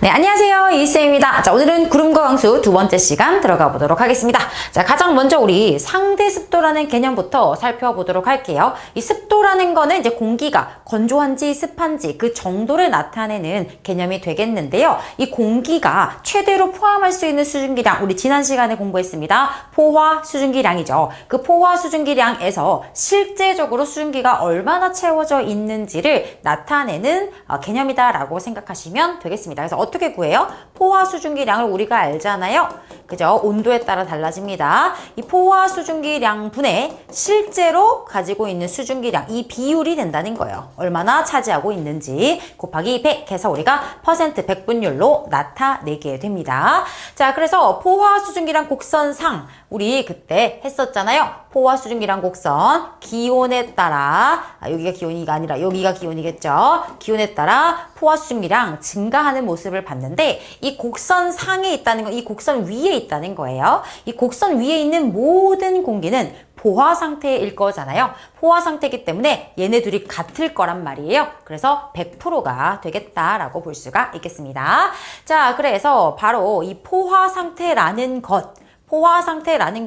네, 안녕하세요. 이쌤입니다. 자, 오늘은 구름과 강수 두 번째 시간 들어가 보도록 하겠습니다. 자, 가장 먼저 우리 상대 습도라는 개념부터 살펴보도록 할게요. 이 습도라는 거는 이제 공기가 건조한지 습한지 그 정도를 나타내는 개념이 되겠는데요. 이 공기가 최대로 포함할 수 있는 수증기량, 우리 지난 시간에 공부했습니다. 포화 수증기량이죠. 그 포화 수증기량에서 실제적으로 수증기가 얼마나 채워져 있는지를 나타내는 개념이다라고 생각하시면 되겠습니다. 그래서 어떻게 구해요? 포화 수증기량을 우리가 알잖아요. 그죠? 온도에 따라 달라집니다. 이 포화 수증기량 분의 실제로 가지고 있는 수증기량, 이 비율이 된다는 거예요. 얼마나 차지하고 있는지 곱하기 100 해서 우리가 퍼센트 백분율로 나타내게 됩니다. 자, 그래서 포화 수증기량 곡선상 우리 그때 했었잖아요. 포화 수증기량 곡선 기온에 따라 여기가 기온이가 아니라 여기가 기온이겠죠. 기온에 따라 포화 수증기량 증가하는 모습을 봤는데 이 곡선 상에 있다는 건 이 곡선 위에 있다는 거예요. 이 곡선 위에 있는 모든 공기는 포화 상태일 거잖아요. 포화 상태이기 때문에 얘네 둘이 같을 거란 말이에요. 그래서 100%가 되겠다라고 볼 수가 있겠습니다. 자, 그래서 바로 이 포화 상태라는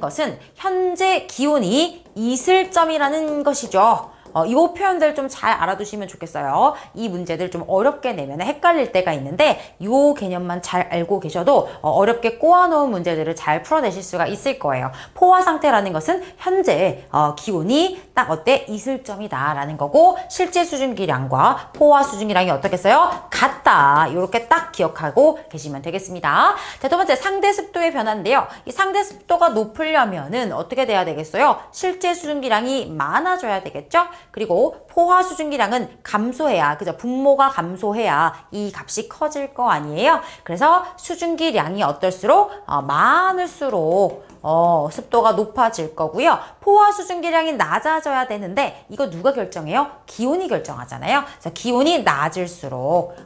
것은 현재 기온이 이슬점이라는 것이죠. 이 표현들 좀 잘 알아두시면 좋겠어요. 이 문제들 좀 어렵게 내면 헷갈릴 때가 있는데 이 개념만 잘 알고 계셔도 어렵게 꼬아놓은 문제들을 잘 풀어내실 수가 있을 거예요. 포화 상태라는 것은 현재 기온이 딱 어때? 이슬점이다 라는 거고 실제 수증기량과 포화 수증기량이 어떻겠어요? 같다. 이렇게 딱 기억하고 계시면 되겠습니다. 자, 두 번째 상대 습도의 변화인데요. 이 상대 습도가 높으려면은 어떻게 돼야 되겠어요? 실제 수증기량이 많아져야 되겠죠? 그리고 포화 수증기량은 감소해야, 그죠? 분모가 감소해야 이 값이 커질 거 아니에요? 그래서 수증기량이 어떨수록 많을수록 습도가 높아질 거고요. 포화 수증기량이 낮아져야 되는데 이거 누가 결정해요? 기온이 결정하잖아요. 그래서 기온이 낮을수록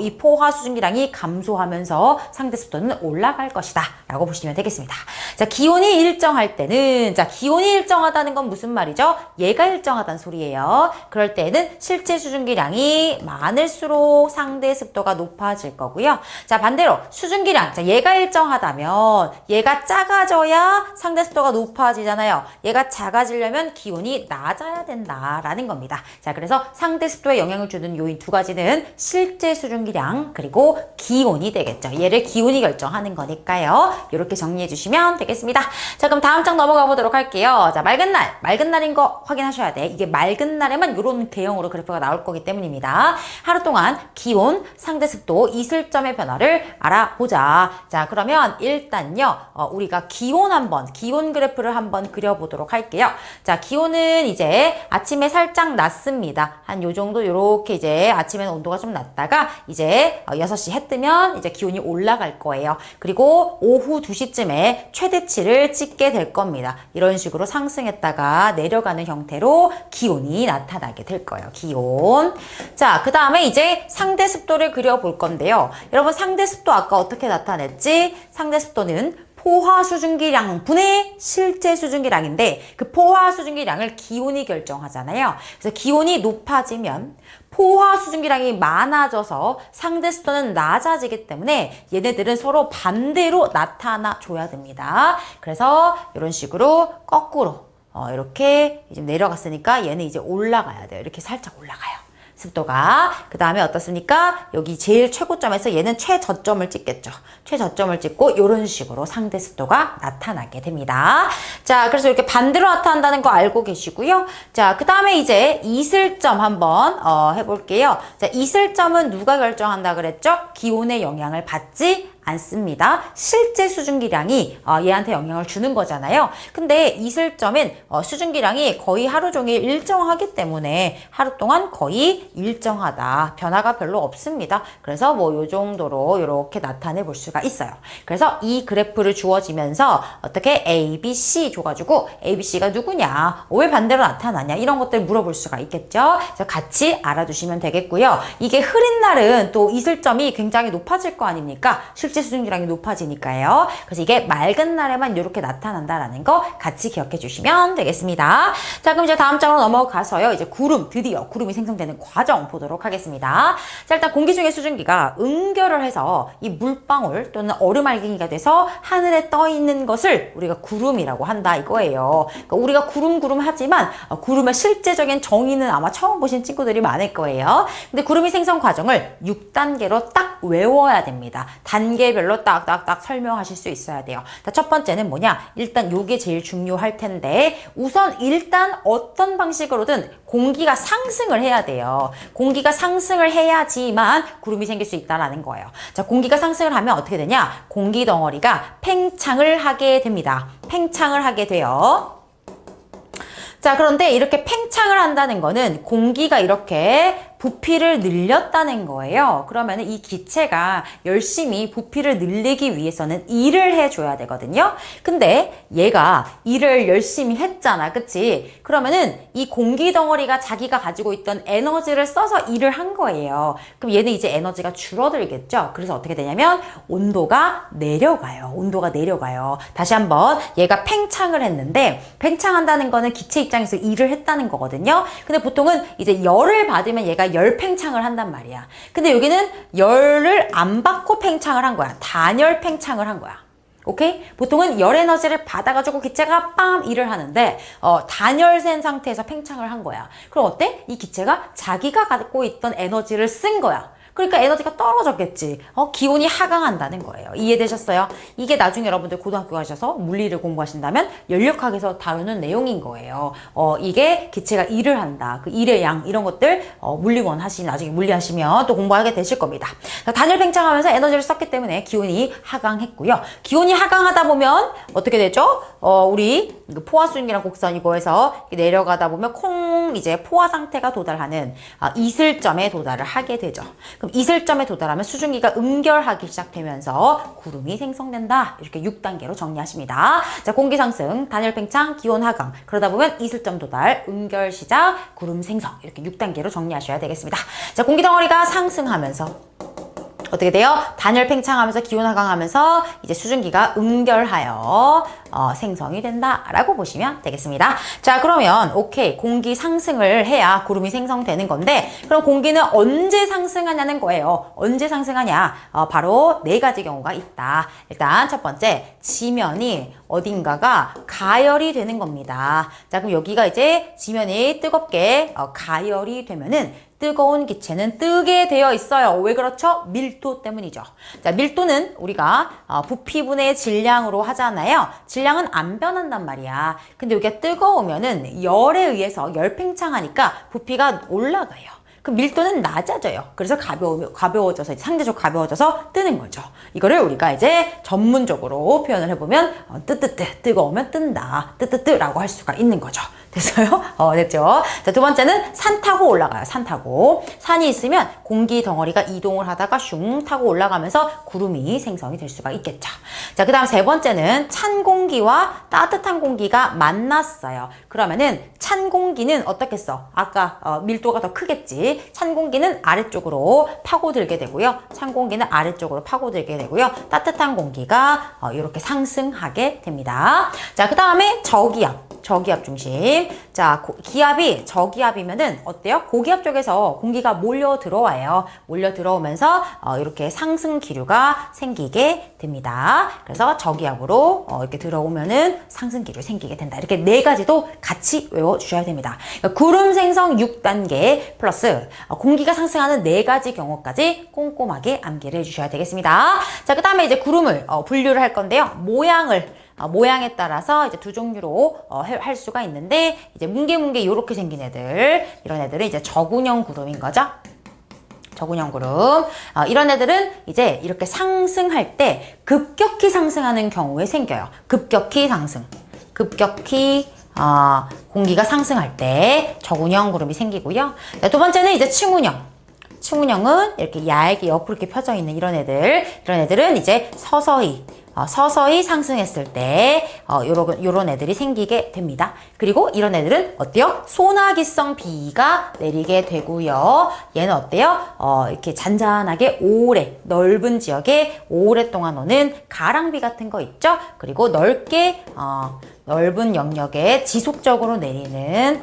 이 포화 수증기량이 감소하면서 상대 습도는 올라갈 것이다 라고 보시면 되겠습니다. 자, 기온이 일정할 때는, 자, 기온이 일정하다는 건 무슨 말이죠? 얘가 일정하다는 소리예요. 그럴 때는 실제 수증기량이 많을수록 상대 습도가 높아질 거고요. 자, 반대로 수증기량, 자, 얘가 일정하다면 얘가 작아져야 상대 습도가 높아지잖아요. 얘가 작아지려면 기온이 낮아야 된다라는 겁니다. 자, 그래서 상대 습도에 영향을 주는 요인 두 가지는 실제 수증기량 그리고 기온이 되겠죠. 얘를 기온이 결정하는 거니까요. 이렇게 정리해 주시면 되겠습니다. 자, 그럼 다음 장 넘어가 보도록 할게요. 자, 맑은 날인 거 확인하셔야 돼. 이게 맑은 날에만 이런 개형으로 그래프가 나올 거기 때문입니다. 하루 동안 기온, 상대 습도, 이슬점의 변화를 알아보자. 자, 그러면 일단요, 우리가 기온 그래프를 한번 그려보도록 할게요. 자, 기온은 이제 아침에 살짝 낮습니다. 한 요 정도 요렇게 이제 아침에는 온도가 좀 낮다가 이제 6시 해 뜨면 이제 기온이 올라갈 거예요. 그리고 오후 2시쯤에 최대치를 찍게 될 겁니다. 이런 식으로 상승했다가 내려가는 형태로 기온이 나타나게 될 거예요. 기온. 자, 그 다음에 이제 상대 습도를 그려볼 건데요. 여러분 상대 습도 아까 어떻게 나타냈지? 상대 습도는 포화 수증기량 분의 실제 수증기량인데 그 포화 수증기량을 기온이 결정하잖아요. 그래서 기온이 높아지면 포화 수증기량이 많아져서 상대 습도는 낮아지기 때문에 얘네들은 서로 반대로 나타나 줘야 됩니다. 그래서 이런 식으로 거꾸로 이렇게 이제 내려갔으니까 얘는 이제 올라가야 돼요. 이렇게 살짝 올라가요. 습도가. 그 다음에 어떻습니까? 여기 제일 최고점에서 얘는 최저점을 찍겠죠. 최저점을 찍고 이런 식으로 상대 습도가 나타나게 됩니다. 자, 그래서 이렇게 반대로 나타난다는 거 알고 계시고요. 자, 그 다음에 이제 이슬점 한번 해볼게요. 자, 이슬점은 누가 결정한다 그랬죠? 기온의 영향을 받지 않습니다. 실제 수증기량이 얘한테 영향을 주는 거잖아요. 근데 이슬점은 수증기량이 거의 하루 종일 일정하기 때문에 하루 동안 거의 일정하다. 변화가 별로 없습니다. 그래서 뭐 요 정도로 이렇게 나타내 볼 수가 있어요. 그래서 이 그래프를 주어지면서 어떻게 A, B, C 줘가지고 A, B, C가 누구냐? 왜 반대로 나타나냐? 이런 것들 물어볼 수가 있겠죠. 그래서 같이 알아두시면 되겠고요. 이게 흐린 날은 또 이슬점이 굉장히 높아질 거 아닙니까? 실제 수증기량이 높아지니까요. 그래서 이게 맑은 날에만 이렇게 나타난다라는 거 같이 기억해 주시면 되겠습니다. 자, 그럼 이제 다음 장으로 넘어가서요. 이제 드디어 구름이 생성되는 과정 보도록 하겠습니다. 자, 일단 공기 중의 수증기가 응결을 해서 이 물방울 또는 얼음알갱이가 돼서 하늘에 떠 있는 것을 우리가 구름이라고 한다 이거예요. 그러니까 우리가 구름 하지만 구름의 실제적인 정의는 아마 처음 보신 친구들이 많을 거예요. 근데 구름이 생성 과정을 6단계로 딱 외워야 됩니다. 단계별로 딱딱딱 설명하실 수 있어야 돼요. 자, 첫 번째는 뭐냐? 일단 요게 제일 중요할 텐데 우선 일단 어떤 방식으로든 공기가 상승을 해야 돼요. 공기가 상승을 해야지만 구름이 생길 수 있다라는 거예요. 자, 공기가 상승을 하면 어떻게 되냐? 공기 덩어리가 팽창을 하게 됩니다. 팽창을 하게 돼요. 자, 그런데 이렇게 팽창을 한다는 거는 공기가 이렇게 부피를 늘렸다는 거예요. 그러면 이 기체가 열심히 부피를 늘리기 위해서는 일을 해줘야 되거든요. 근데 얘가 일을 열심히 했잖아. 그치? 그러면은 이 공기 덩어리가 자기가 가지고 있던 에너지를 써서 일을 한 거예요. 그럼 얘는 이제 에너지가 줄어들겠죠? 그래서 어떻게 되냐면 온도가 내려가요. 온도가 내려가요. 다시 한번 얘가 팽창을 했는데 팽창한다는 거는 기체 입장에서 일을 했다는 거거든요. 근데 보통은 이제 열을 받으면 얘가 열 팽창을 한단 말이야. 근데 여기는 열을 안 받고 팽창을 한 거야. 단열 팽창을 한 거야. 오케이? 보통은 열 에너지를 받아가지고 기체가 빰 일을 하는데 단열된 상태에서 팽창을 한 거야. 그럼 어때? 이 기체가 자기가 갖고 있던 에너지를 쓴 거야. 그러니까 에너지가 떨어졌겠지. 기온이 하강한다는 거예요. 이해되셨어요? 이게 나중에 여러분들 고등학교 가셔서 물리를 공부하신다면 연력학에서 다루는 내용인 거예요. 이게 기체가 일을 한다. 그 일의 양 이런 것들 물리원 나중에 물리 하시면 또 공부하게 되실 겁니다. 단열 팽창하면서 에너지를 썼기 때문에 기온이 하강했고요. 기온이 하강하다 보면 어떻게 되죠? 우리 포화수증기랑 곡선 이거에서 내려가다 보면 이제 포화 상태가 도달하는 이슬점에 도달을 하게 되죠. 그럼 이슬점에 도달하면 수증기가 응결하기 시작되면서 구름이 생성된다. 이렇게 6단계로 정리하십니다. 자, 공기 상승, 단열 팽창, 기온 하강. 그러다 보면 이슬점 도달, 응결 시작, 구름 생성. 이렇게 6단계로 정리하셔야 되겠습니다. 자, 공기 덩어리가 상승하면서 어떻게 돼요? 단열 팽창하면서 기온 하강하면서 이제 수증기가 응결하여 생성이 된다라고 보시면 되겠습니다. 자, 그러면 오케이, 공기 상승을 해야 구름이 생성되는 건데 그럼 공기는 언제 상승하냐는 거예요. 언제 상승하냐? 바로 네 가지 경우가 있다. 일단 첫 번째, 지면이 어딘가가 가열이 되는 겁니다. 자, 그럼 여기가 이제 지면이 뜨겁게 가열이 되면은 뜨거운 기체는 뜨게 되어 있어요. 왜 그렇죠? 밀도 때문이죠. 자, 밀도는 우리가 부피분의 질량으로 하잖아요. 질량은 안 변한단 말이야. 근데 여기가 뜨거우면은 열에 의해서 열 팽창하니까 부피가 올라가요. 그 밀도는 낮아져요. 그래서 가벼워져서 상대적으로 가벼워져서 뜨는 거죠. 이거를 우리가 이제 전문적으로 표현을 해보면 뜨거우면 뜬다. 뜨라고 할 수가 있는 거죠. 됐어요? 됐죠? 자, 두 번째는 산 타고 올라가요. 산 타고. 산이 있으면 공기 덩어리가 이동을 하다가 슝 타고 올라가면서 구름이 생성이 될 수가 있겠죠. 자, 그 다음 세 번째는 찬 공기와 따뜻한 공기가 만났어요. 그러면은 찬 공기는 어떻겠어? 아까 밀도가 더 크겠지. 찬 공기는 아래쪽으로 파고들게 되고요. 찬 공기는 아래쪽으로 파고들게 되고요. 따뜻한 공기가 이렇게 상승하게 됩니다. 자, 그 다음에 저기압 중심. 자, 기압이 저기압이면은 어때요? 고기압 쪽에서 공기가 몰려 들어와요. 몰려 들어오면서 이렇게 상승 기류가 생기게 됩니다. 그래서 저기압으로 이렇게 들어오면은 상승 기류 생기게 된다. 이렇게 네 가지도 같이 외워주셔야 됩니다. 그러니까 구름 생성 6단계 플러스 공기가 상승하는 네 가지 경우까지 꼼꼼하게 암기를 해주셔야 되겠습니다. 자, 그 다음에 이제 구름을 분류를 할 건데요. 모양에 따라서 이제 두 종류로 할 수가 있는데 이제 뭉게뭉게 이렇게 생긴 애들, 이런 애들은 이제 저군형 구름인 거죠. 저군형 구름. 이런 애들은 이제 이렇게 상승할 때 급격히 상승하는 경우에 생겨요. 급격히 상승. 공기가 상승할 때 저군형 구름이 생기고요. 두 번째는 이제 층운형. 층운형은 이렇게 얇게 옆으로 이렇게 펴져 있는 이런 애들은 이제 서서히 서서히 상승했을 때 요런 애들이 생기게 됩니다. 그리고 이런 애들은 어때요? 소나기성 비가 내리게 되고요. 얘는 어때요? 이렇게 잔잔하게 오래 넓은 지역에 오랫동안 오는 가랑비 같은 거 있죠? 그리고 넓게 넓은 영역에 지속적으로 내리는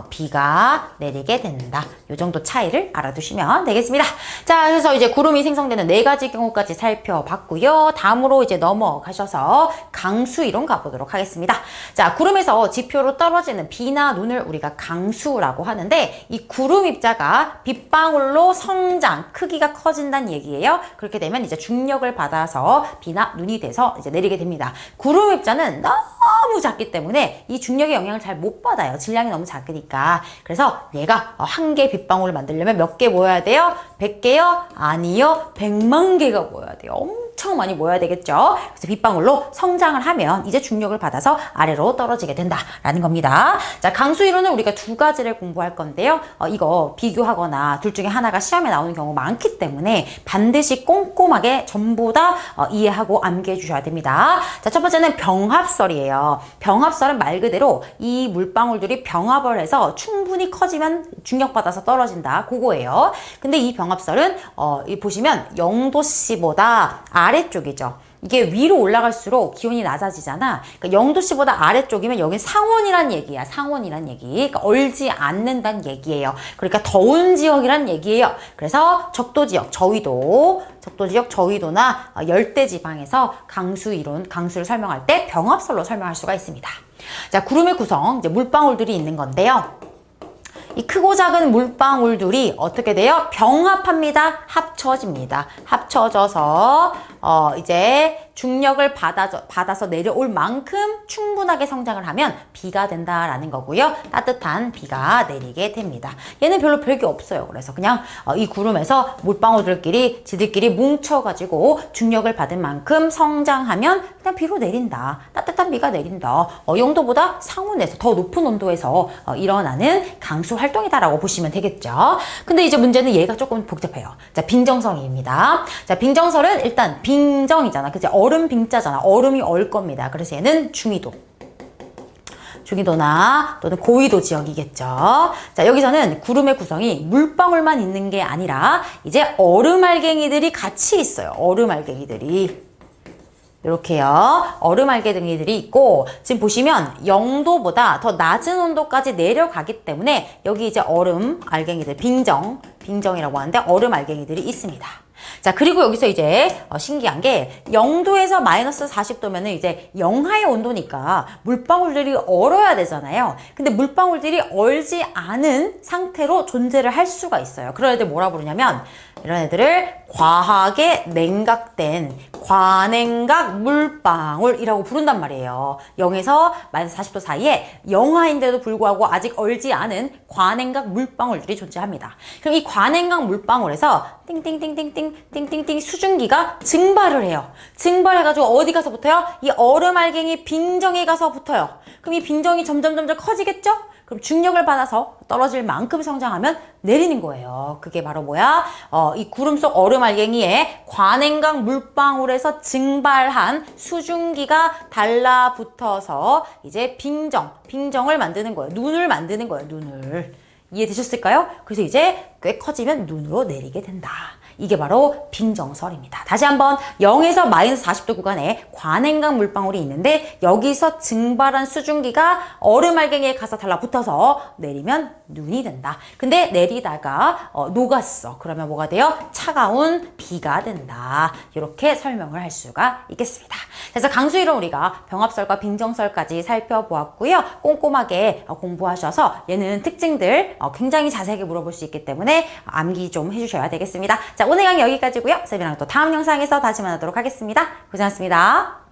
비가 내리게 된다. 이 정도 차이를 알아두시면 되겠습니다. 자, 그래서 이제 구름이 생성되는 4가지 경우까지 살펴봤고요. 다음으로 이제 넘어가셔서 강수 이론 가보도록 하겠습니다. 자, 구름에서 지표로 떨어지는 비나 눈을 우리가 강수라고 하는데, 이 구름 입자가 빗방울로 성장, 크기가 커진다는 얘기예요. 그렇게 되면 이제 중력을 받아서 비나 눈이 돼서 이제 내리게 됩니다. 구름 입자는 너무 작기 때문에 이 중력의 영향을 잘 못 받아요. 질량이 너무 작으니까. 그래서 얘가 한 개 빗방울을 만들려면 몇 개 모여야 돼요? 100개요? 아니요. 100만 개가 모여야 돼요. 엄청 많이 모여야 되겠죠. 그래서 빗방울로 성장을 하면 이제 중력을 받아서 아래로 떨어지게 된다라는 겁니다. 자, 강수 이론은 우리가 2가지를 공부할 건데요. 이거 비교하거나 둘 중에 하나가 시험에 나오는 경우 많기 때문에 반드시 꼼꼼하게 전부 다 이해하고 암기해 주셔야 됩니다. 자, 첫 번째는 병합설이에요. 병합설은 말 그대로 이 물방울들이 병합을 해서 충분히 커지면 중력받아서 떨어진다. 그거예요. 근데 이 병합설은 보시면 0도씨보다 아래쪽이죠. 이게 위로 올라갈수록 기온이 낮아지잖아. 그러니까 0도씨보다 아래쪽이면 여긴 상온이란 얘기야. 상온이란 얘기. 그러니까 얼지 않는다는 얘기예요. 그러니까 더운 지역이란 얘기예요. 그래서 적도지역, 저위도나 열대지방에서 강수를 설명할 때 병합설로 설명할 수가 있습니다. 자, 구름의 구성, 이제 물방울들이 있는 건데요. 이 크고 작은 물방울들이 어떻게 돼요? 병합합니다. 합쳐집니다. 합쳐져서 이제 중력을 받아서 내려올 만큼 충분하게 성장을 하면 비가 된다라는 거고요. 따뜻한 비가 내리게 됩니다. 얘는 별로 별게 없어요. 그래서 그냥 이 구름에서 물방울들끼리 지들끼리 뭉쳐가지고 중력을 받은 만큼 성장하면 그냥 비로 내린다. 따뜻한 비가 내린다. 영도보다 상온에서 더 높은 온도에서 일어나는 강수 활동이다라고 보시면 되겠죠. 근데 이제 문제는 얘가 조금 복잡해요. 자, 빙정성입니다. 자, 빙정설은 일단 빙정이잖아. 그치? 얼음 빙자잖아. 얼음이 얼 겁니다. 그래서 얘는 중위도나 또는 고위도 지역이겠죠. 자, 여기서는 구름의 구성이 물방울만 있는 게 아니라 이제 얼음알갱이들이 같이 있어요. 얼음알갱이들이. 이렇게요. 얼음알갱이들이 있고, 지금 보시면 0도보다 더 낮은 온도까지 내려가기 때문에 여기 이제 얼음알갱이들, 빙정이라고 하는데 얼음알갱이들이 있습니다. 자, 그리고 여기서 이제 신기한 게 0도에서 마이너스 40도면은 이제 영하의 온도니까 물방울들이 얼어야 되잖아요. 근데 물방울들이 얼지 않은 상태로 존재를 할 수가 있어요. 그런 애들 뭐라 부르냐면 이런 애들을 과하게 냉각된 과냉각 물방울이라고 부른단 말이에요. 0에서 마이너스 40도 사이에 영하인데도 불구하고 아직 얼지 않은 과냉각 물방울들이 존재합니다. 그럼 이 과냉각 물방울에서 띵띵띵띵띵띵띵띵 수증기가 증발을 해요. 증발해가지고 어디 가서 붙어요? 이 얼음알갱이 빙정에 가서 붙어요. 그럼 이 빙정이 점점 커지겠죠? 그럼 중력을 받아서 떨어질 만큼 성장하면 내리는 거예요. 그게 바로 뭐야? 이 구름 속 얼음알갱이에 과냉각 물방울에서 증발한 수증기가 달라붙어서 이제 빙정을 만드는 거예요. 눈을 만드는 거예요. 눈을. 이해되셨을까요? 그래서 이제 꽤 커지면 눈으로 내리게 된다. 이게 바로 빙정설입니다. 다시 한번 0에서 마이너스 40도 구간에 과냉각 물방울이 있는데 여기서 증발한 수증기가 얼음알갱이에 가서 달라붙어서 내리면 눈이 된다. 근데 내리다가 녹았어. 그러면 뭐가 돼요? 차가운 비가 된다. 이렇게 설명을 할 수가 있겠습니다. 그래서 강수이론 우리가 병합설과 빙정설까지 살펴보았고요. 꼼꼼하게 공부하셔서 얘는 특징들 굉장히 자세하게 물어볼 수 있기 때문에 암기 좀 해주셔야 되겠습니다. 자, 오늘 강의 여기까지고요. 쌤이랑 또 다음 영상에서 다시 만나도록 하겠습니다. 고생하셨습니다.